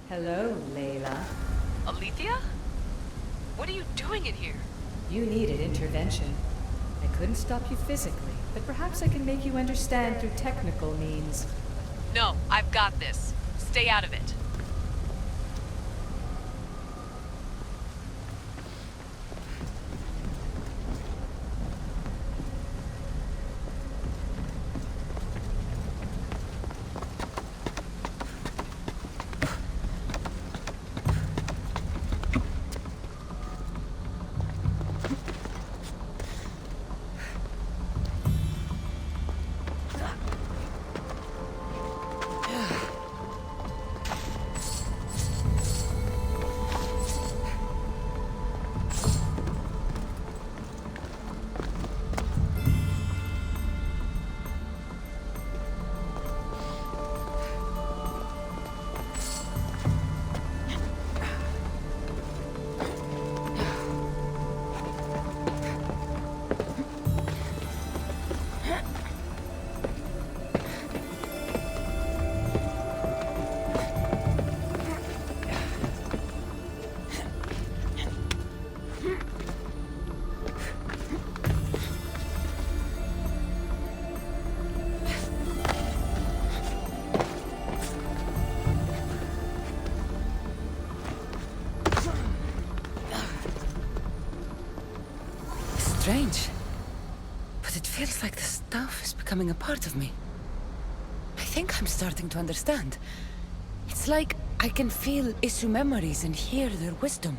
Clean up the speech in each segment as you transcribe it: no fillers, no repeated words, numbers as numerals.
Hello, Layla. Alethea? What are you doing in here? You needed intervention. I couldn't stop you physically, but perhaps I can make you understand through technical means. No, I've got this. Stay out of it. Strange, but it feels like the stuff is becoming a part of me. I think I'm starting to understand. It's like I can feel Isu memories and hear their wisdom.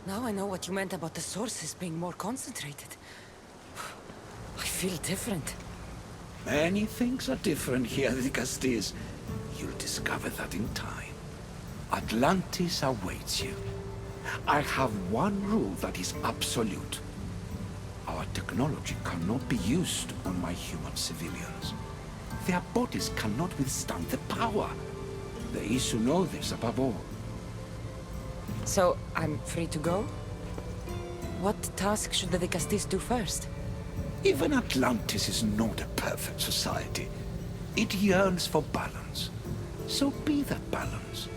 Now I know what you meant about the sources being more concentrated. I feel different. Many things are different here, Dicastis. You'll discover that in time. Atlantis awaits you. I have one rule that is absolute. Our technology cannot be used on my human civilians. Their bodies cannot withstand the power. The Isu know this above all. So, I'm free to go? What task should the Dicastis do first? Even Atlantis is not a perfect society. It yearns for balance. So be that balance.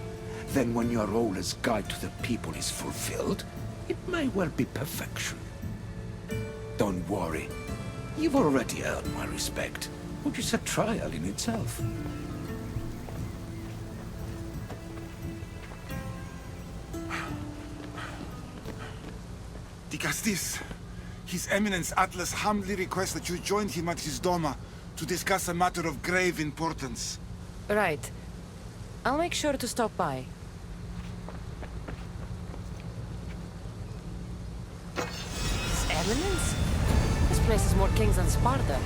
Then when your role as guide to the people is fulfilled, it may well be perfection. Don't worry. You've already earned my respect, which is a trial in itself. Dicastis, His Eminence Atlas humbly requests that you join him at his Doma to discuss a matter of grave importance. Right. I'll make sure to stop by. His Eminence? This place is more kings than Sparta.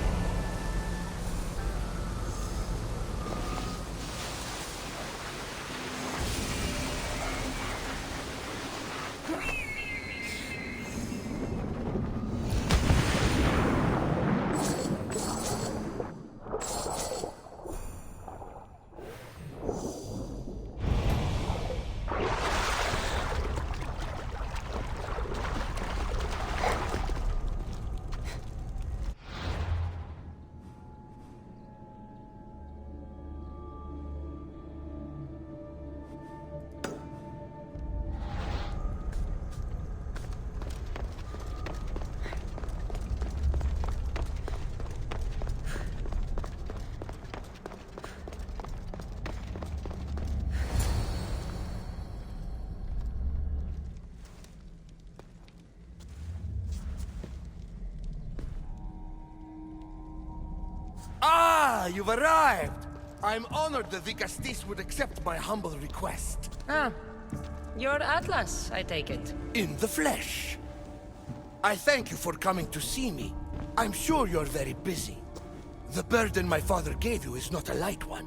Ah, you've arrived! I'm honored the Vicastis would accept my humble request. Ah, you're Atlas, I take it. In the flesh. I thank you for coming to see me. I'm sure you're very busy. The burden my father gave you is not a light one.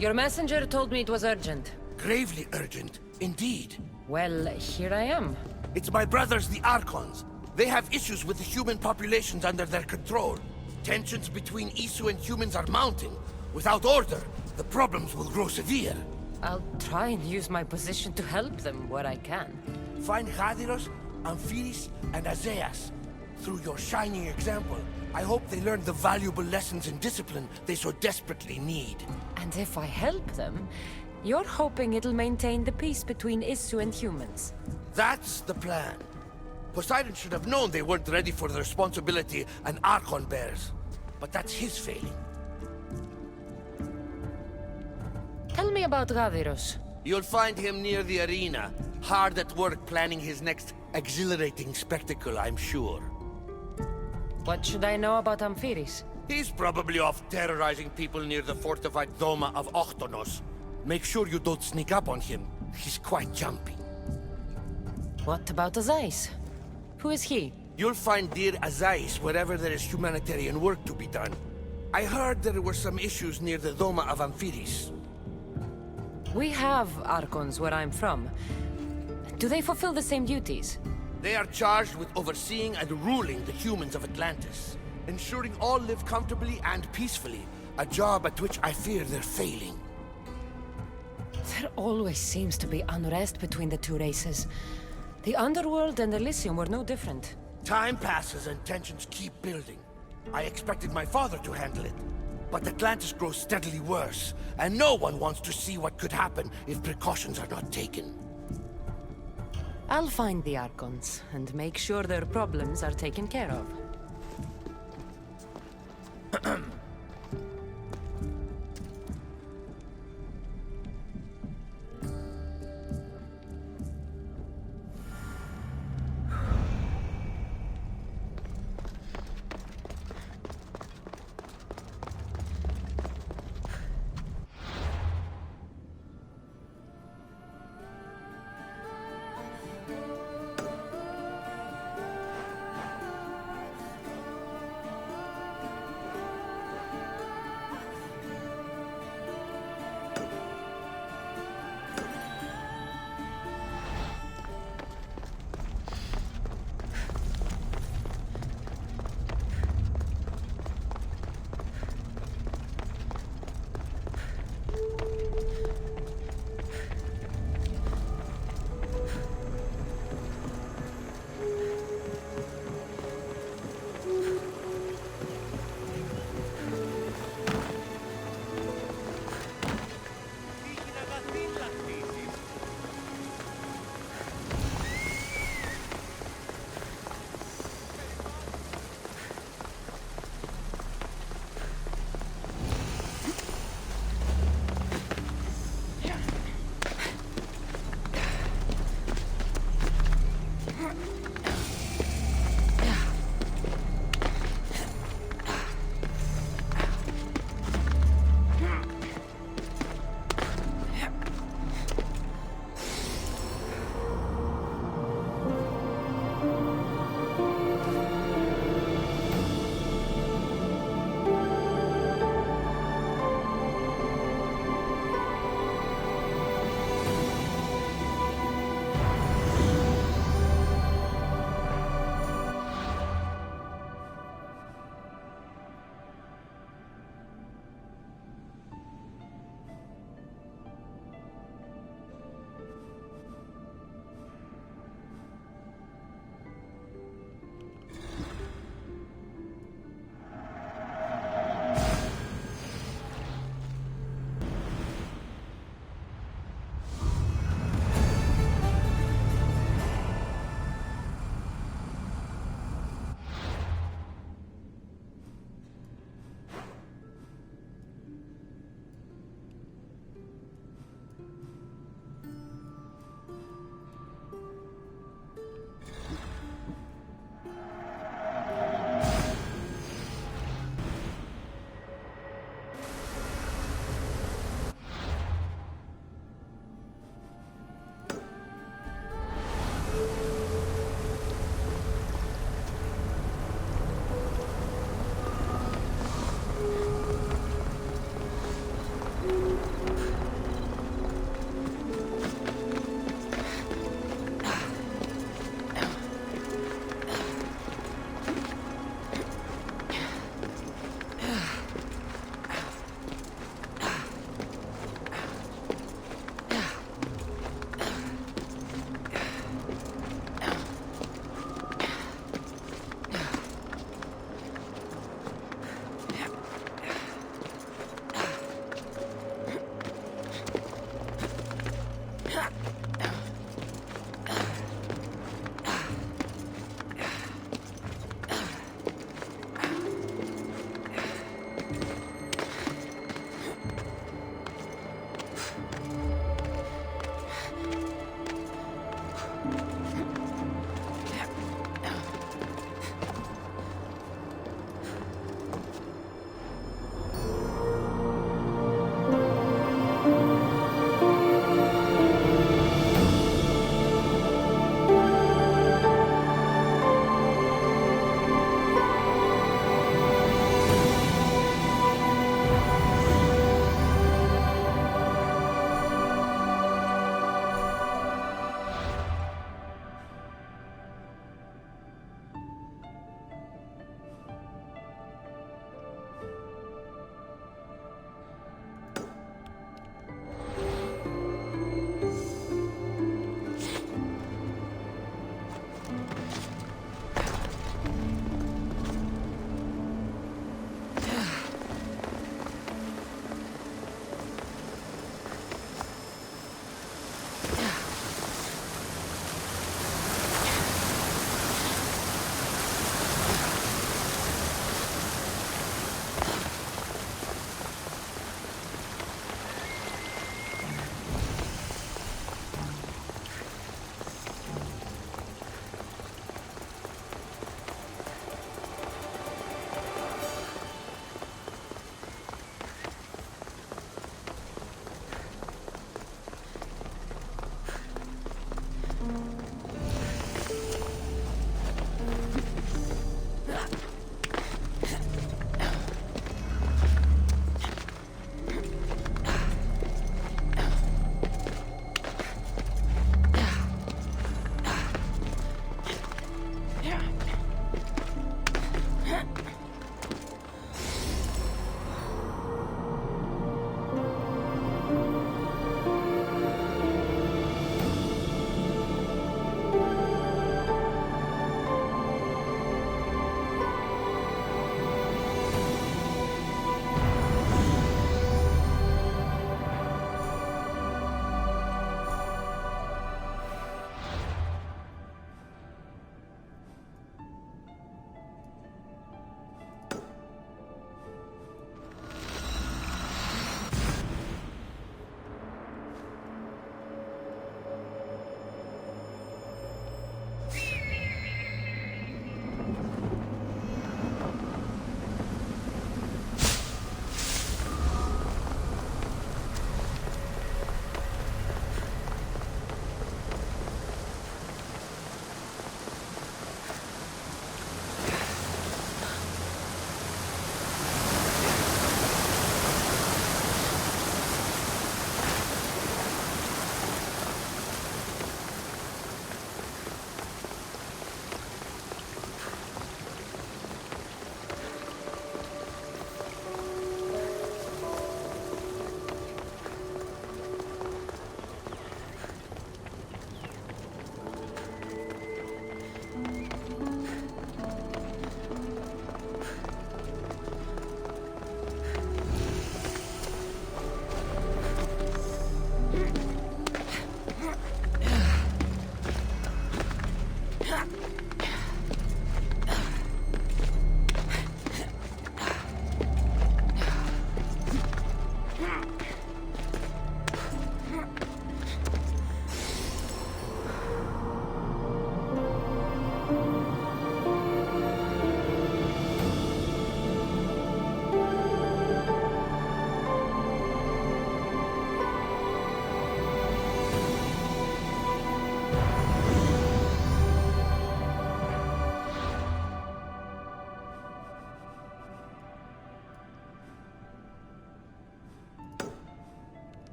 Your messenger told me it was urgent. Gravely urgent, indeed. Well, here I am. It's my brothers, the Archons. They have issues with the human populations under their control. Tensions between Isu and humans are mounting. Without order, the problems will grow severe. I'll try and use my position to help them where I can. Find Hadiros, Amphiris, and Azaeas. Through your shining example, I hope they learn the valuable lessons in discipline they so desperately need. And if I help them, you're hoping it'll maintain the peace between Isu and humans. That's the plan. Poseidon should have known they weren't ready for the responsibility an Archon bears. But that's his failing. Tell me about Gaviros. You'll find him near the arena, hard at work planning his next exhilarating spectacle, I'm sure. What should I know about Amphiris? He's probably off terrorizing people near the fortified Doma of Ochtonos. Make sure you don't sneak up on him. He's quite jumpy. What about Azais? Who is he? You'll find dear Azais wherever there is humanitarian work to be done. I heard there were some issues near the Doma of Amphiris. We have Archons where I'm from. Do they fulfill the same duties? They are charged with overseeing and ruling the humans of Atlantis, ensuring all live comfortably and peacefully, a job at which I fear they're failing. There always seems to be unrest between the two races. The Underworld and Elysium were no different. Time passes and tensions keep building. I expected my father to handle it, but Atlantis grows steadily worse, and no one wants to see what could happen if precautions are not taken. I'll find the Archons and make sure their problems are taken care of.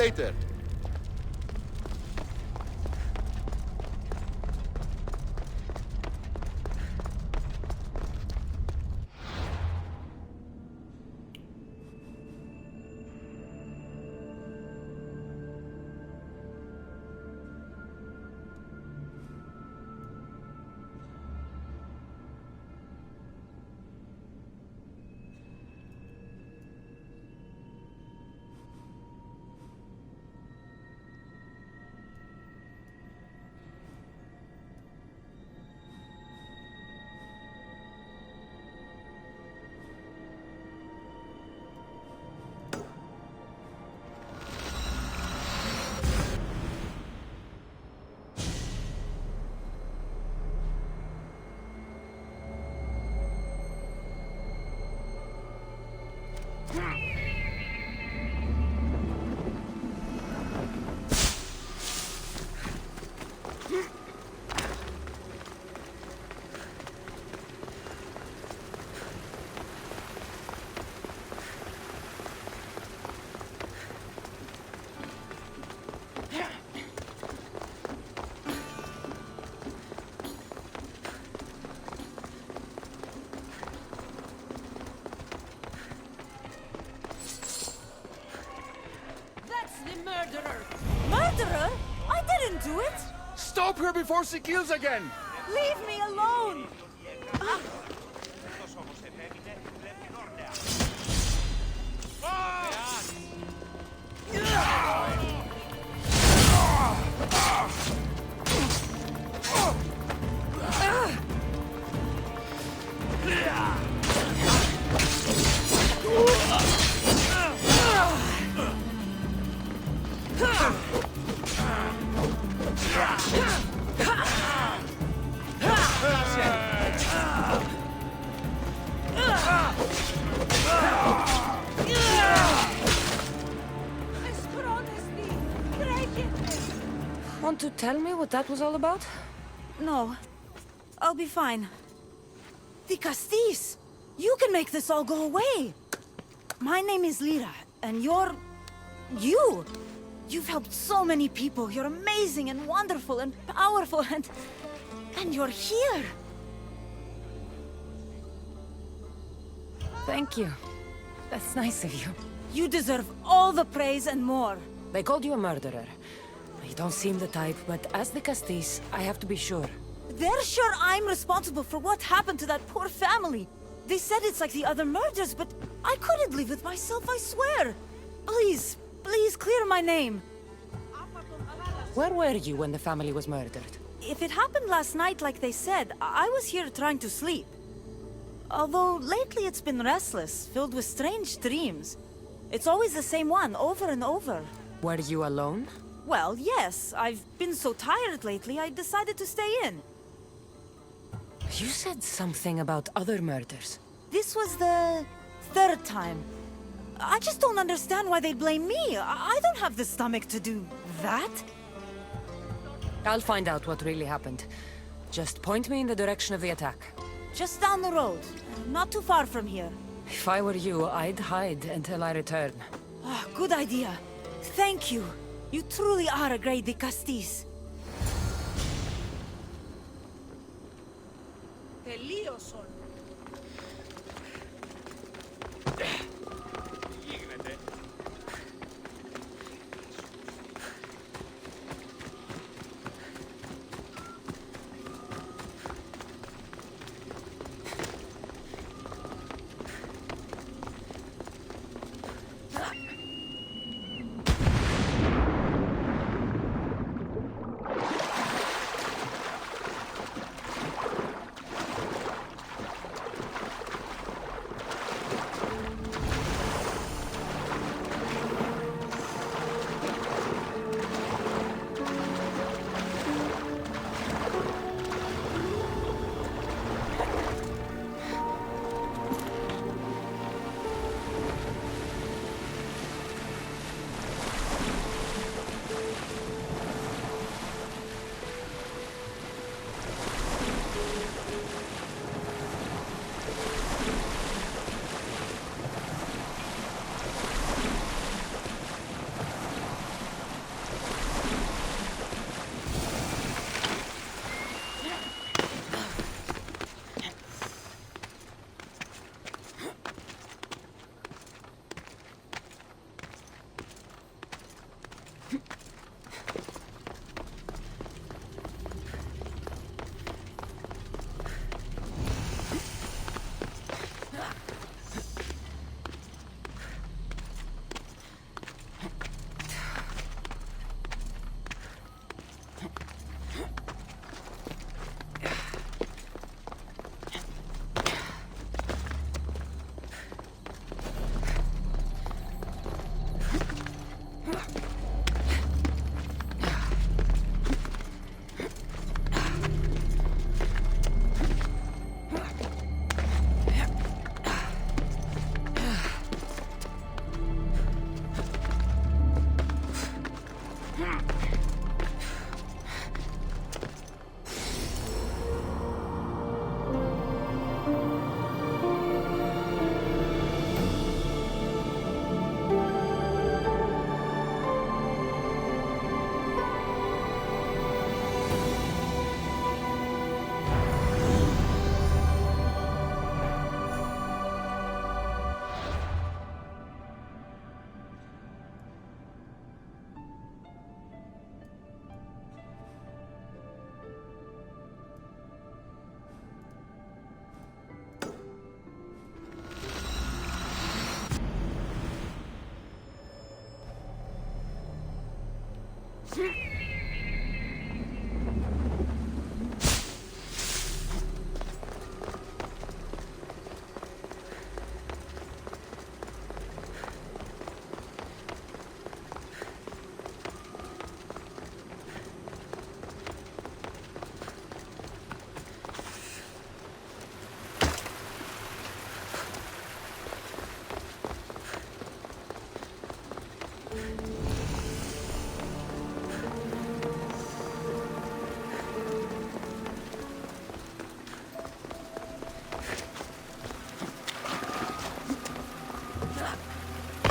later. Murderer? I didn't do it! Stop her before she kills again! Leave me alone! Want to tell me what that was all about? No. I'll be fine. The Castis! You can make this all go away! My name is Lyra, and you're... you! You've helped so many people. You're amazing and wonderful and powerful and... and you're here! Thank you. That's nice of you. You deserve all the praise and more. They called you a murderer. You don't seem the type, but as the Castis, I have to be sure. They're sure I'm responsible for what happened to that poor family. They said it's like the other murders, but I couldn't live with myself, I swear. Please, please clear my name. Where were you when the family was murdered? If it happened last night like they said, I was here trying to sleep. Although lately it's been restless, filled with strange dreams. It's always the same one, over and over. Were you alone? Well, yes. I've been so tired lately, I decided to stay in. You said something about other murders. This was the third time. I just don't understand why they blame me. I don't have the stomach to do that. I'll find out what really happened. Just point me in the direction of the attack. Just down the road. Not too far from here. If I were you, I'd hide until I return. Ah, good idea. Thank you. You truly are a great Castis.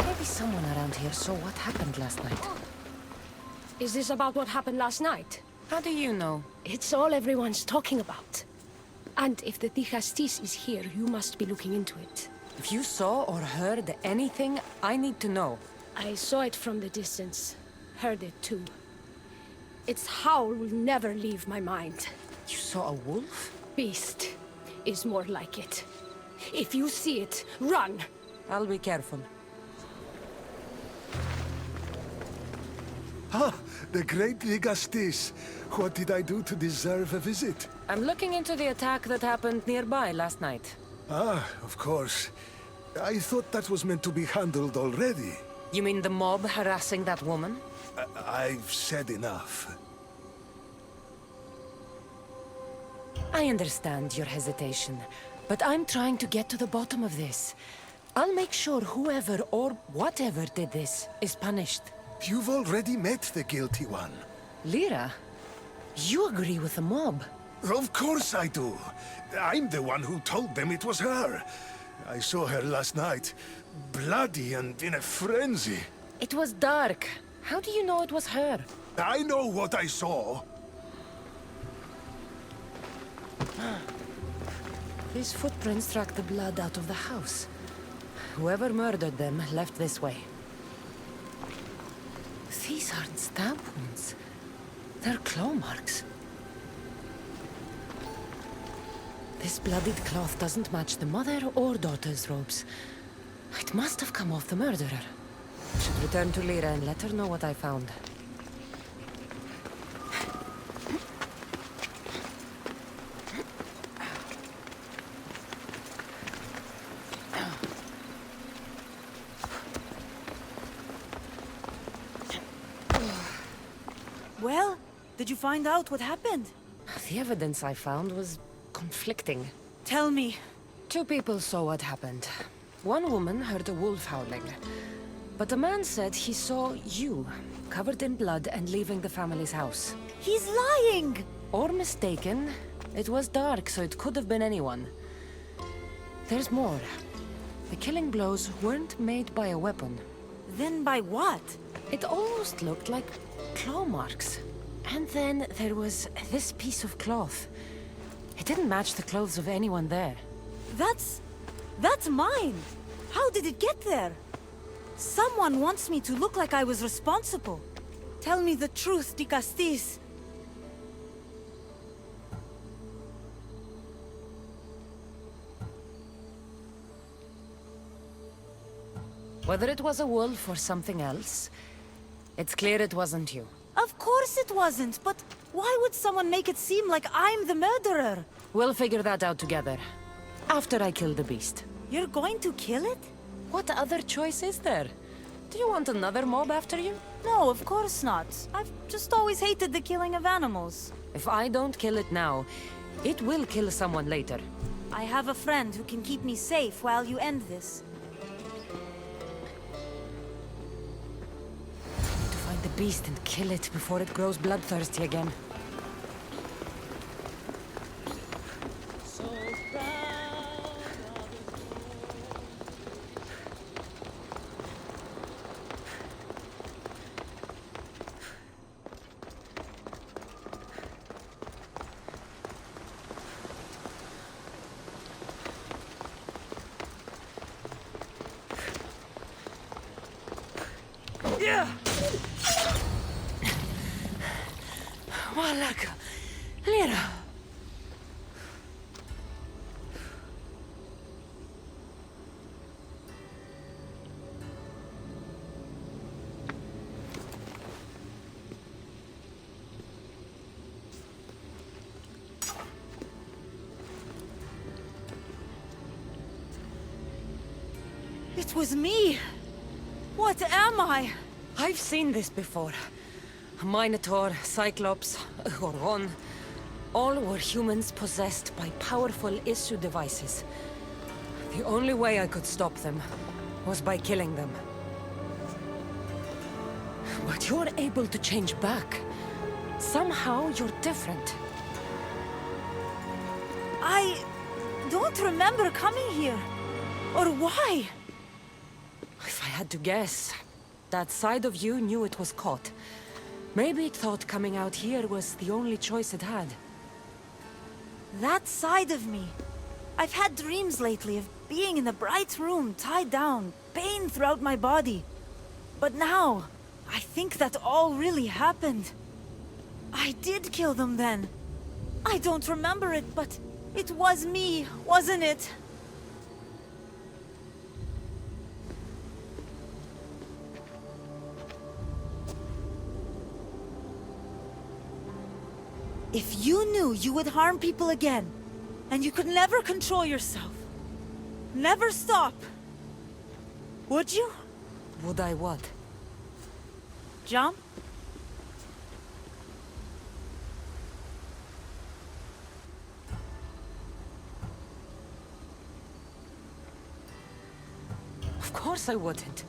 Maybe someone around here saw what happened last night. Is this about what happened last night? How do you know? It's all everyone's talking about. And if the Dikastis is here, you must be looking into it. If you saw or heard anything, I need to know. I saw it from the distance. Heard it too. Its howl will never leave my mind. You saw a wolf? Beast is more like it. If you see it, run! I'll be careful. Ah, the great Dikastis. What did I do to deserve a visit? I'm looking into the attack that happened nearby last night. Ah, of course. I thought that was meant to be handled already. You mean the mob harassing that woman? I've said enough. I understand your hesitation, but I'm trying to get to the bottom of this. I'll make sure whoever or whatever did this is punished. You've already met the guilty one. Lyra, you agree with the mob? Of course I do. I'm the one who told them it was her. I saw her last night, bloody and in a frenzy. It was dark. How do you know it was her? I know what I saw. These footprints track the blood out of the house. Whoever murdered them left this way. These aren't stab wounds. They're claw marks. This bloodied cloth doesn't match the mother or daughter's robes. It must have come off the murderer. I should return to Lyra and let her know what I found. Well, did you find out what happened? The evidence I found was conflicting. Tell me. Two people saw what happened. One woman heard a wolf howling, but a man said he saw you, covered in blood and leaving the family's house. He's lying! Or mistaken. It was dark, so it could have been anyone. There's more. The killing blows weren't made by a weapon. Then by what? It almost looked like claw marks. And then there was this piece of cloth. It didn't match the clothes of anyone there. That's mine! How did it get there? Someone wants me to look like I was responsible. Tell me the truth, Dikastis. Whether it was a wolf or something else, it's clear it wasn't you. Of course it wasn't, but why would someone make it seem like I'm the murderer? We'll figure that out together. After I kill the beast. You're going to kill it? What other choice is there? Do you want another mob after you? No, of course not. I've just always hated the killing of animals. If I don't kill it now, it will kill someone later. I have a friend who can keep me safe while you end this. To find the beast and kill it before it grows bloodthirsty again. Malaka! Lyra! It was me! What am I? I've seen this before. A Minotaur, Cyclops, a Goron. All were humans possessed by powerful issue devices. The only way I could stop them was by killing them. But you're able to change back. Somehow you're different. I don't remember coming here. Or why? If I had to guess, that side of you knew it was caught. Maybe it thought coming out here was the only choice it had. That side of me. I've had dreams lately of being in a bright room, tied down, pain throughout my body. But now, I think that all really happened. I did kill them then. I don't remember it, but it was me, wasn't it? If you knew you would harm people again, and you could never control yourself, never stop, would you? Would I what? Jump? Of course I wouldn't.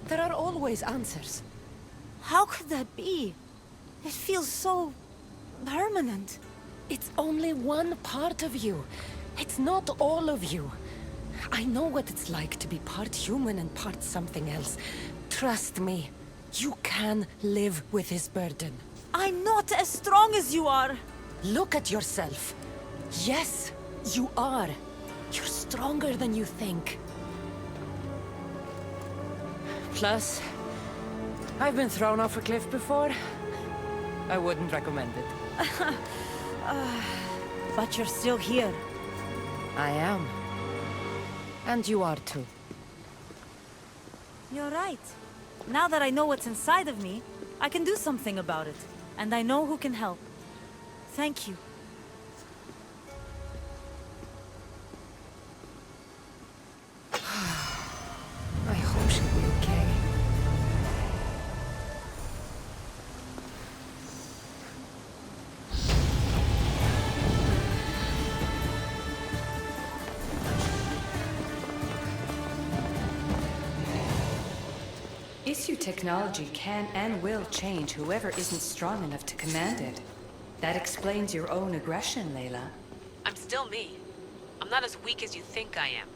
There are always answers. How could that be? It feels so permanent. It's only one part of you. It's not all of you. I know what it's like to be part human and part something else. Trust me, you can live with this burden. I'm not as strong as you are. Look at yourself. Yes, you are. You're stronger than you think. Plus, I've been thrown off a cliff before. I wouldn't recommend it. But you're still here. I am. And you are too. You're right. Now that I know what's inside of me, I can do something about it. And I know who can help. Thank you. I hope she'll be okay. Issue technology can and will change whoever isn't strong enough to command it. That explains your own aggression, Layla. I'm still me. I'm not as weak as you think I am.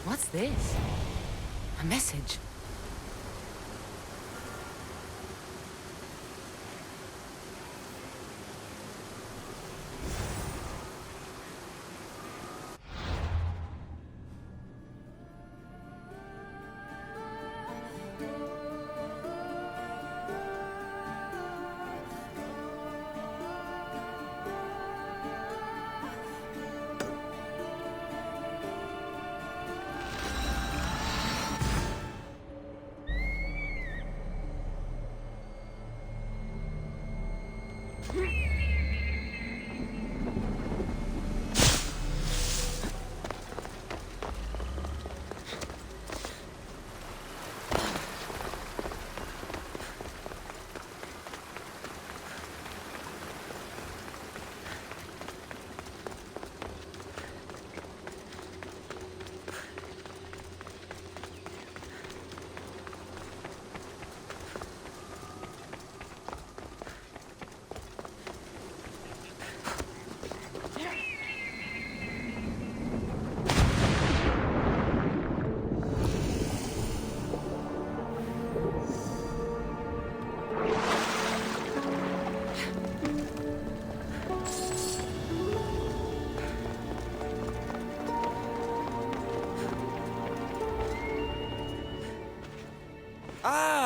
What's this? A message.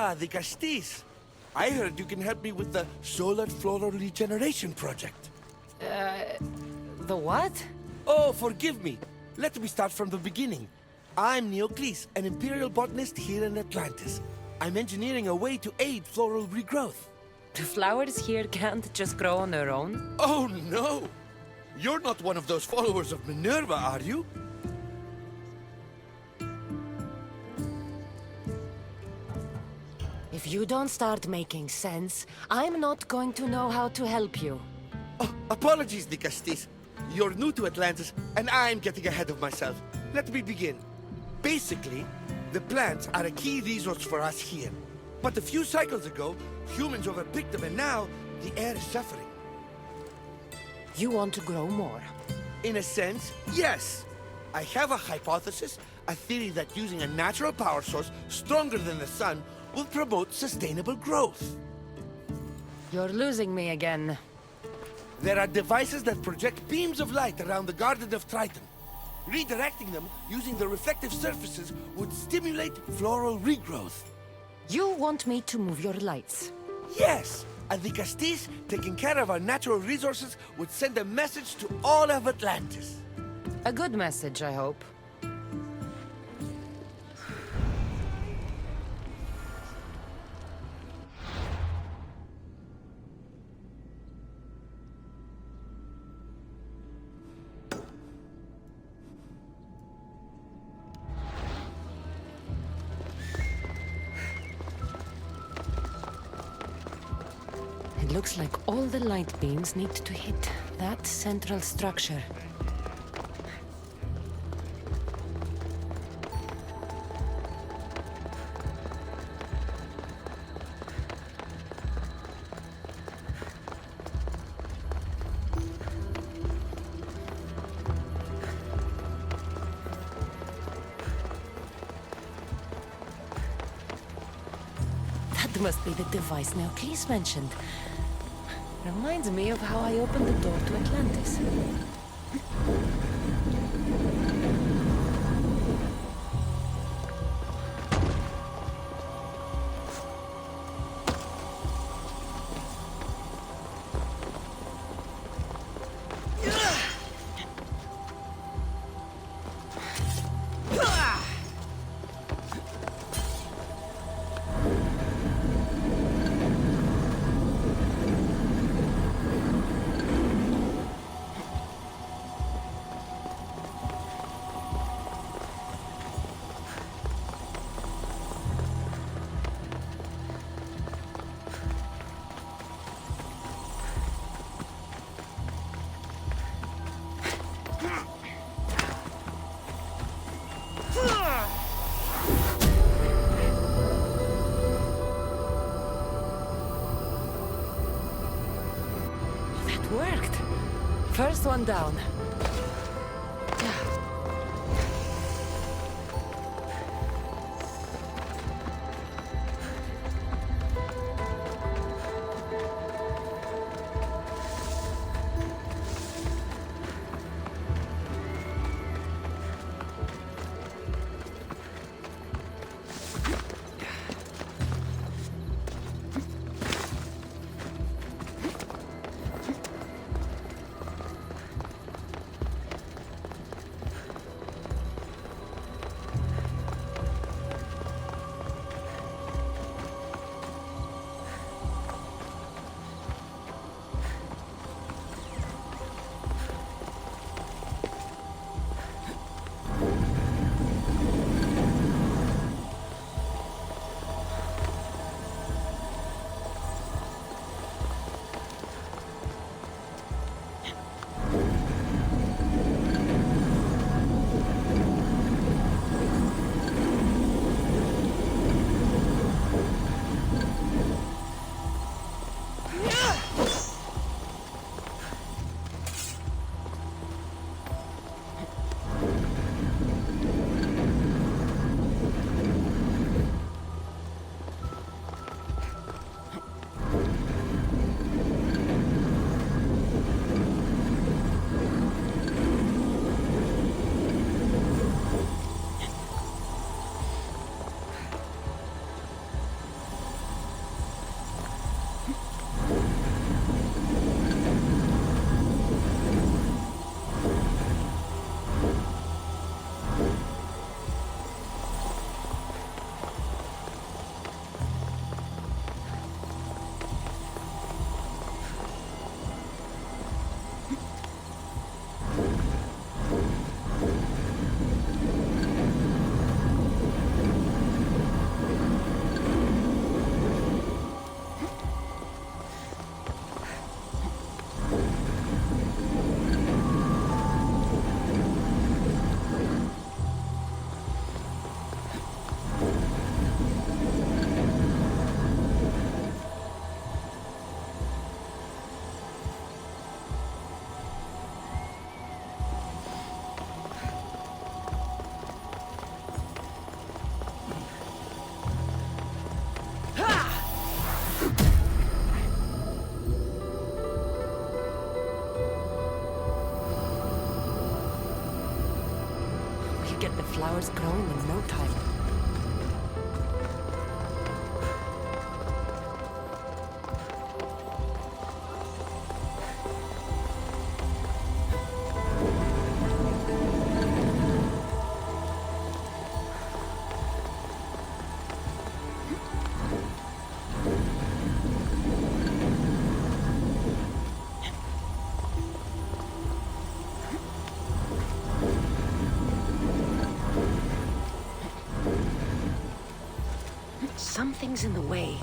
Ah, the Castis. I heard you can help me with the solar floral regeneration project. The what? Oh, forgive me. Let me start from the beginning. I'm Neocles, an imperial botanist here in Atlantis. I'm engineering a way to aid floral regrowth. The flowers here can't just grow on their own? Oh, no! You're not one of those followers of Minerva, are you? If you don't start making sense, I'm not going to know how to help you. Oh, apologies, the Castis. You're new to Atlantis, and I'm getting ahead of myself. Let me begin. Basically, the plants are a key resource for us here. But a few cycles ago, humans overpicked them, and now the air is suffering. You want to grow more? In a sense, yes. I have a hypothesis, a theory that using a natural power source stronger than the sun will promote sustainable growth. You're losing me again. There are devices that project beams of light around the Garden of Triton. Redirecting them using the reflective surfaces would stimulate floral regrowth. You want me to move your lights? Yes! And the Castis, taking care of our natural resources, would send a message to all of Atlantis. A good message, I hope. It looks like all the light beams need to hit that central structure. That must be the device Neocles mentioned. Reminds me of how I opened the door to Atlantis. That worked. First one down. could get the flowers growing in no time. Something's in the way.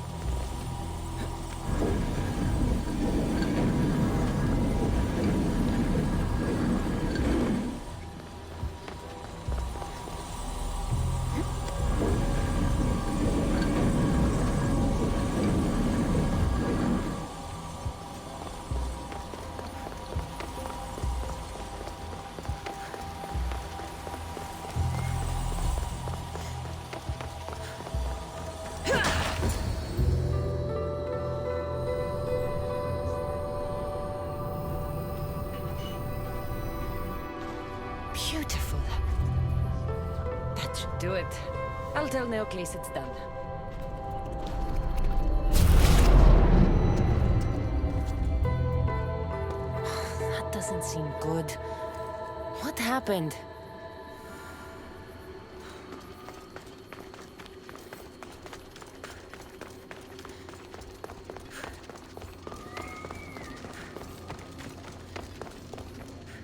Beautiful. That should do it. I'll tell Neocles it's done. That doesn't seem good. What happened?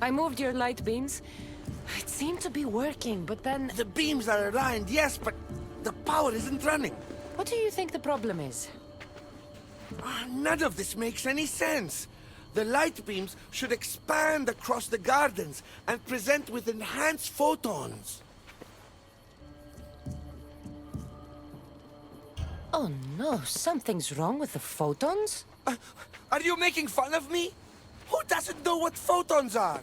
I moved your light beams. It seemed to be working, but then... The beams are aligned, yes, but the power isn't running. What do you think the problem is? None of this makes any sense. The light beams should expand across the gardens and present with enhanced photons. Oh no, something's wrong with the photons? Are you making fun of me? Who doesn't know what photons are?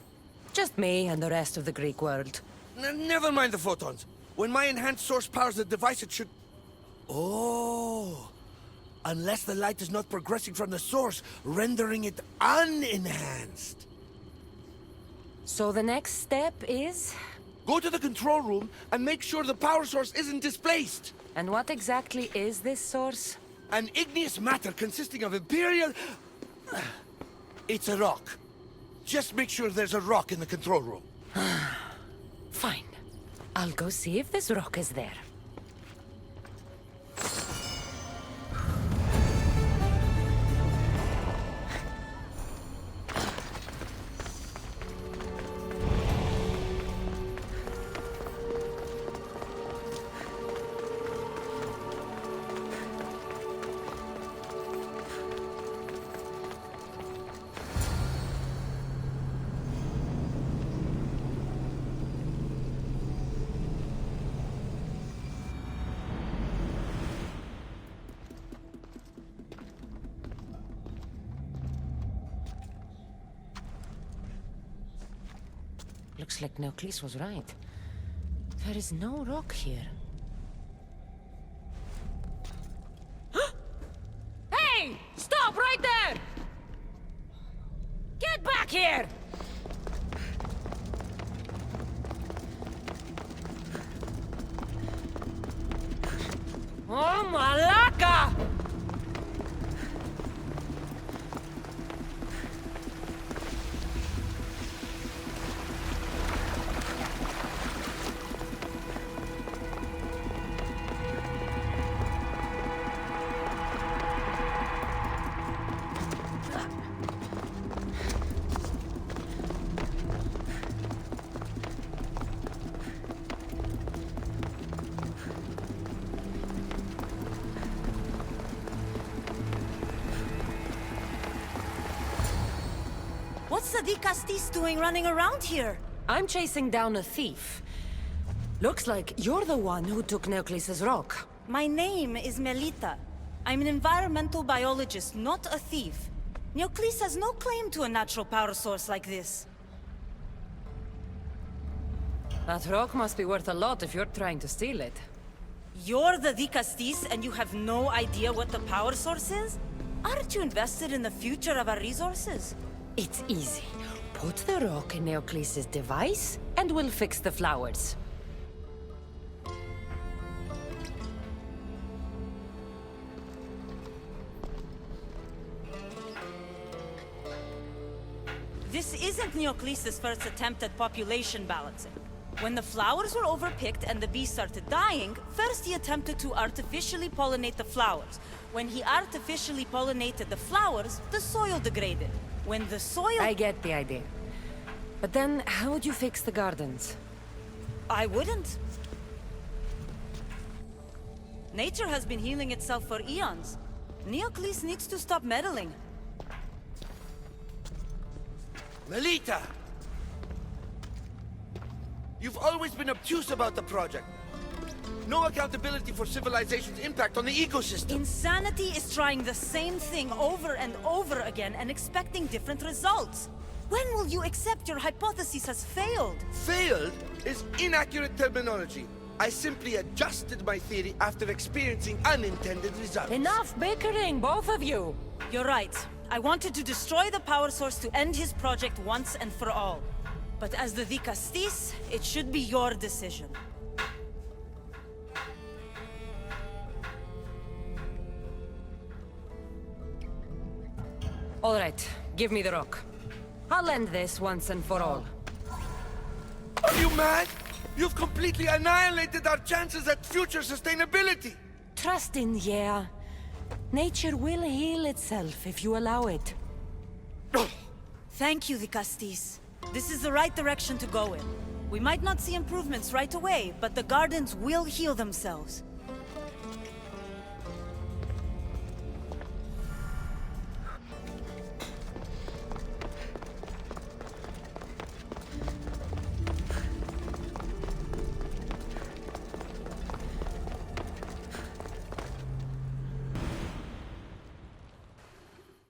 Just me and the rest of the Greek world. Never mind the photons. When my enhanced source powers the device, it should... Oh... Unless the light is not progressing from the source, rendering it unenhanced. So the next step is? Go to the control room and make sure the power source isn't displaced. And what exactly is this source? An igneous matter consisting of Imperial... It's a rock. Just make sure there's a rock in the control room. Fine. I'll go see if this rock is there. Looks like Neocles was right. There is no rock here. Hey! Stop right there! Get back here! Oh, Malaka! What's the Dicastis doing running around here? I'm chasing down a thief. Looks like you're the one who took Neocles' rock. My name is Melita. I'm an environmental biologist, not a thief. Neocles has no claim to a natural power source like this. That rock must be worth a lot if you're trying to steal it. You're the Dicastis and you have no idea what the power source is? Aren't you invested in the future of our resources? It's easy. Put the rock in Neocles' device, and we'll fix the flowers. This isn't Neocles' first attempt at population balancing. When the flowers were overpicked and the bees started dying, first he attempted to artificially pollinate the flowers. When he artificially pollinated the flowers, the soil degraded. When the soil... I get the idea. But then, how would you fix the gardens? I wouldn't. Nature has been healing itself for eons. Neocles needs to stop meddling. Melita! You've always been obtuse about the project. No accountability for civilization's impact on the ecosystem. Insanity is trying the same thing over and over again and expecting different results. When will you accept your hypothesis has failed? Failed is inaccurate terminology. I simply adjusted my theory after experiencing unintended results. Enough bickering, both of you! You're right. I wanted to destroy the power source to end his project once and for all. But as the Dikastis, it should be your decision. All right, give me the rock. I'll end this once and for all. Are you mad? You've completely annihilated our chances at future sustainability! Trust in, yeah. Nature will heal itself if you allow it. Thank you, Dikastis. This is the right direction to go in. We might not see improvements right away, but the gardens will heal themselves.